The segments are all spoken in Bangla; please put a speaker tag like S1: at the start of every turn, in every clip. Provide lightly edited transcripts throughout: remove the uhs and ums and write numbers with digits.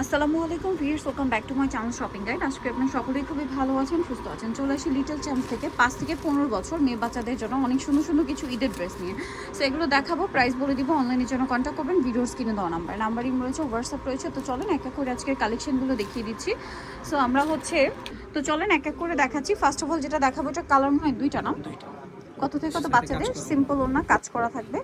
S1: আসসালামু আলাইকুম viewers, welcome back to my channel shopping guide. আজকে আপনারা সকলেই খুবই ভালো আছেন, সুস্থ আছেন। চলে আসি লিটল চ্যাম্প থেকে 5 থেকে 15 বছর মেয়ে বাচ্চাদের জন্য অনেক সুন্দর সুন্দর কিছু ঈদের ড্রেস নিয়ে। সো এগুলো দেখাবো, প্রাইস বলে দিব। অনলাইনের জন্য কন্ট্যাক্ট করবেন, ভিডিওস কিনে দেওয়া নাম্বারিং রয়েছে, হোয়াটসঅ্যাপ রয়েছে। তো চলেন এক এক করে আজকের কালেকশনগুলো দেখিয়ে দিচ্ছি। সো আমরা চলেন এক এক করে দেখাচ্ছি। ফার্স্ট অফ অল যেটা দেখাবো, এটা কালার মনে হয় দুইটা না, কত থেকে কত বাচ্চাদের সিম্পল ওনা কাজ করা থাকবে।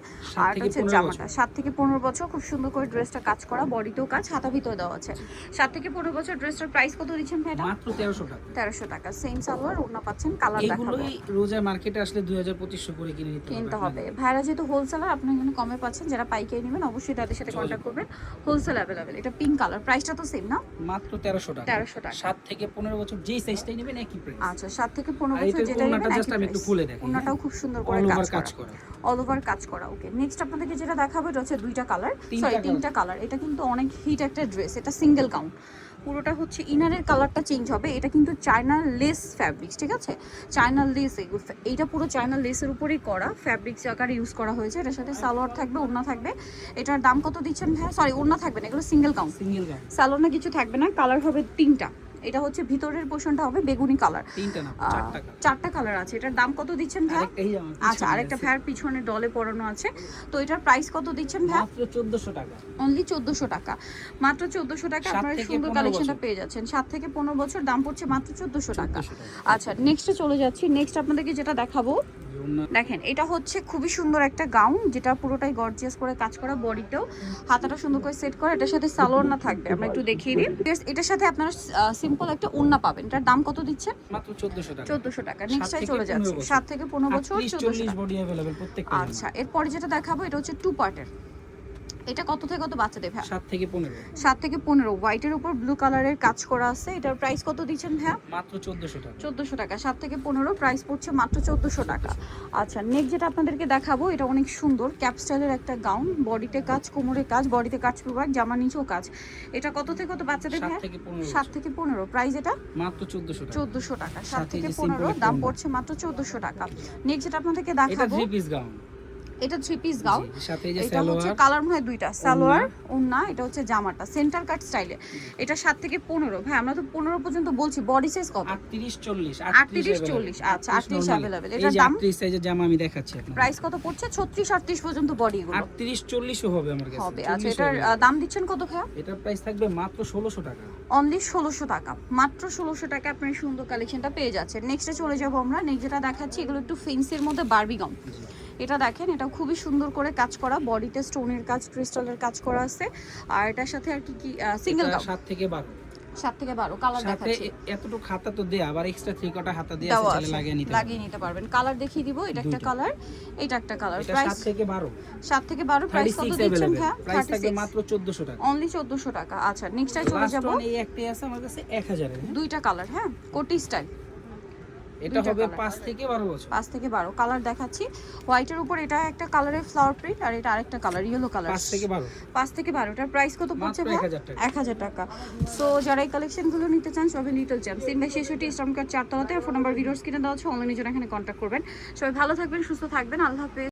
S1: আর হচ্ছে জামাটা 7 থেকে 15 বছর, খুব সুন্দর করে ড্রেসটা কাজ করা, বডিতেও কাজ, হাতা ভিতরে দেওয়া আছে। 7 থেকে 15 বছর ড্রেসটার প্রাইস কত দিচ্ছেন ভাই?
S2: মাত্র 1300 টাকা।
S1: 1300 টাকা। সেম সালোয়ার, ওনা পাচ্ছেন। কালার দেখাবো,
S2: এগুলোই রোজা মার্কেটে আসলে 2000-2500 করে কিনতে
S1: হবে। ভাইরা যেহেতু হোলসেলার, আপনি এখানে কমে পাচ্ছেন। যারা পাইকারি নেবেন অবশ্যই তাদের সাথে কন্ট্যাক্ট করবেন। Wholesale available. এটা পিঙ্ক কালার, প্রাইসটা তো সেম না?
S2: মাত্র 1300 টাকা।
S1: 1300 টাকা।
S2: 7 থেকে 15 বছর যেই সাইজটাই নেবেন একই প্রাইস।
S1: আচ্ছা, 7 থেকে 15 বছর যেটা নেবেন একই প্রাইস।
S2: আমি একটু খুলে দেখাই।
S1: ওনাটাও খুব সুন্দর করে কাজ করা, অল ওভার কাজ করা। ওকে, নেক্সট আপনাদেরকে যেটা দেখাবো, এটা হচ্ছে দুইটা কালার, সরি তিনটা কালার। এটা কিন্তু অনেক হিট একটা ড্রেস, এটা সিঙ্গেল কাউন্ট। পুরোটা হচ্ছে ইনারের কালারটা চেঞ্জ হবে। এটা কিন্তু চায়না লেস ফ্যাব্রিক্স, ঠিক আছে? চায়না লেস, এইটা পুরো চায়না লেসের উপরেই করা ফ্যাব্রিক্স আকারে ইউজ করা হয়েছে। এটার সাথে সালোয়ার থাকবে, ওড়না থাকবে। এটার দাম কত দিচ্ছেন ভাই? সরি, ওড়না থাকবে না, এগুলো সিঙ্গেল কাউন্ট। সালোয়ার না কিছু থাকবে না। কালার হবে তিনটা। এটা হচ্ছে ভিতরের পোর্শনটা হবে বেগুনি কালার, চারটা কালার আছে। এটার দাম কত দিচ্ছেন ভাই? আচ্ছা, আরেকটা ভাইয়ের পিছনে ডলে পরানো আছে। তো এটার প্রাইস কত দিচ্ছেন ভাই?
S2: মাত্র 1400 টাকা।
S1: অনলি 1400 টাকা। মাত্র 1400 টাকা আপনারা সুন্দর কালেকশনটা পেয়ে যাচ্ছেন। 7 থেকে 15 বছর, দাম পড়ছে মাত্র 1400 টাকা। আচ্ছা, নেক্সটে চলে যাচ্ছি। নেক্সট আপনাদেরকে যেটা দেখাবো, দেখেন এটা হচ্ছে খুবই সুন্দর একটা গাউন, যেটা পুরোটাই গর্জিয়াস করে কাজ করা, বডিতেও হাতাটা সুন্দর করে সেট করা। এটার সাথে সালোয়ার না থাকবে, আমরা একটু দেখিয়ে দিই। এটার সাথে আপনারা সিম্পল একটা ওড়না পাবেন। এটার দাম কত দিচ্ছেন?
S2: মাত্র 1400 টাকা।
S1: 1400 টাকা। নেক্সটে চলে যাচ্ছে 7 থেকে 15 বছর, 1400 টাকা।
S2: বডি अवेलेबल প্রত্যেকটা।
S1: আচ্ছা, এরপরে যেটা দেখাবো, এটা হচ্ছে টু পার্টের। এটা কত থেকে কত বাচ্চাদের ভাই?
S2: 7 থেকে 15।
S1: 7 থেকে 15। হোয়াইটের উপর ব্লু কালারের কাজ করা আছে। এটার প্রাইস কত দিচ্ছেন ভাই?
S2: মাত্র 1400 টাকা।
S1: 1400 টাকা। 7 থেকে 15, প্রাইস পড়ছে মাত্র 1400 টাকা। আচ্ছা, নেক্সট যেটা আপনাদেরকে দেখাবো, এটা অনেক সুন্দর ক্যাপ স্টাইলের একটা গাউন, বডিতে কাজ, কোমরে কাজ, বডিতে কাজ পুরো, জামা নিচেও কাজ। এটা কত থেকে কত বাচ্চাদের ভাই? 7 থেকে 15। প্রাইস এটা
S2: মাত্র 1400 টাকা।
S1: 1400 টাকা। 7 থেকে 15, দাম পড়ছে মাত্র 1400 টাকা। নেক্সট যেটা আপনাদেরকে দেখাবো,
S2: এটা 3 পিস গাউন।
S1: এটা 3 পিস গাউন।
S2: এটা
S1: হচ্ছে কালার মনে হয় দুইটা, সালোয়ার, ওড়না। এটা হচ্ছে জামাটা সেন্টার কাট স্টাইলে। এটা 7 থেকে 15। ভাই আমরা তো 15 পর্যন্ত বলছি। বডি সাইজ কত?
S2: 38-40।
S1: 38-40। আচ্ছা, 38 अवेलेबल। এটার দাম
S2: 38 সাইজের জামা আমি দেখাচ্ছি আপনাদের।
S1: প্রাইস কত পড়ছে? 36-38 পর্যন্ত বডি গুলো
S2: 38-40 ও হবে আমার কাছে।
S1: হবে। আচ্ছা, এটার দাম দিচ্ছেন কত ভাই?
S2: এটার প্রাইস থাকবে মাত্র 1600 টাকা।
S1: অনলি 1600 টাকা। মাত্র 1600 টাকা আপনার সুন্দর কালেকশনটা পেয়ে যাচ্ছেন। নেক্সটে চলে যাব আমরা। নেক্সট যেটা দেখাচ্ছি, এগুলো একটু ফেন্সির মধ্যে বারবি গাউন। এটা দেখেন, এটা খুবই সুন্দর করে কাজ করা, বডিতে স্টোনের কাজ, ক্রিস্টালের কাজ করা আছে। আর এটার সাথে আর কি সিঙ্গেল গাউন।
S2: 7 থেকে 12।
S1: 7 থেকে 12 কালার দেখাচ্ছি।
S2: এতটুকু হাতা তো দেয়া, আবার এক্সট্রা 3 কটা হাতা দেয়া আছে, তাহলে লাগিয়ে নিতে
S1: পারবেন। কালার দেখিয়ে দিব। এটা একটা কালার, এটা একটা কালার।
S2: এটা
S1: প্রাইস
S2: 7 থেকে 12।
S1: 7 থেকে 12। প্রাইস কত দিচ্ছেন ভাই?
S2: প্রাইস থাকবে মাত্র 1400 টাকা।
S1: অনলি 1400 টাকা। আচ্ছা, নেক্সটে চলে যাব।
S2: এই একটাই আছে আমার কাছে 1000 এর।
S1: দুইটা কালার, হ্যাঁ, কোটি স্টাইল।
S2: এটা হবে 5 থেকে 12 বছর।
S1: 5 থেকে 12 কালার দেখাচ্ছি। হোয়াইটের উপর এটা একটা কালারের ফ্লাওয়ার প্রিন্ট, আর এটা আরেকটা কালার ইয়েলো কালার।
S2: 5 থেকে 12।
S1: 5 থেকে 12। এটার প্রাইস কত পড়ছে ভাই? 1000 টাকা। সো যারা এই কালেকশনগুলো নিতে চান, সবাই little champ, Simba 66 eastern card 4 তলাতে। ফোন নাম্বার ভিডিওস কিনে দেওয়া আছে, অনলাইনে জন্য এখানে কন্ট্যাক্ট করবেন। সবাই ভালো থাকবেন, সুস্থ থাকবেন। আল্লাহ হাফেজ।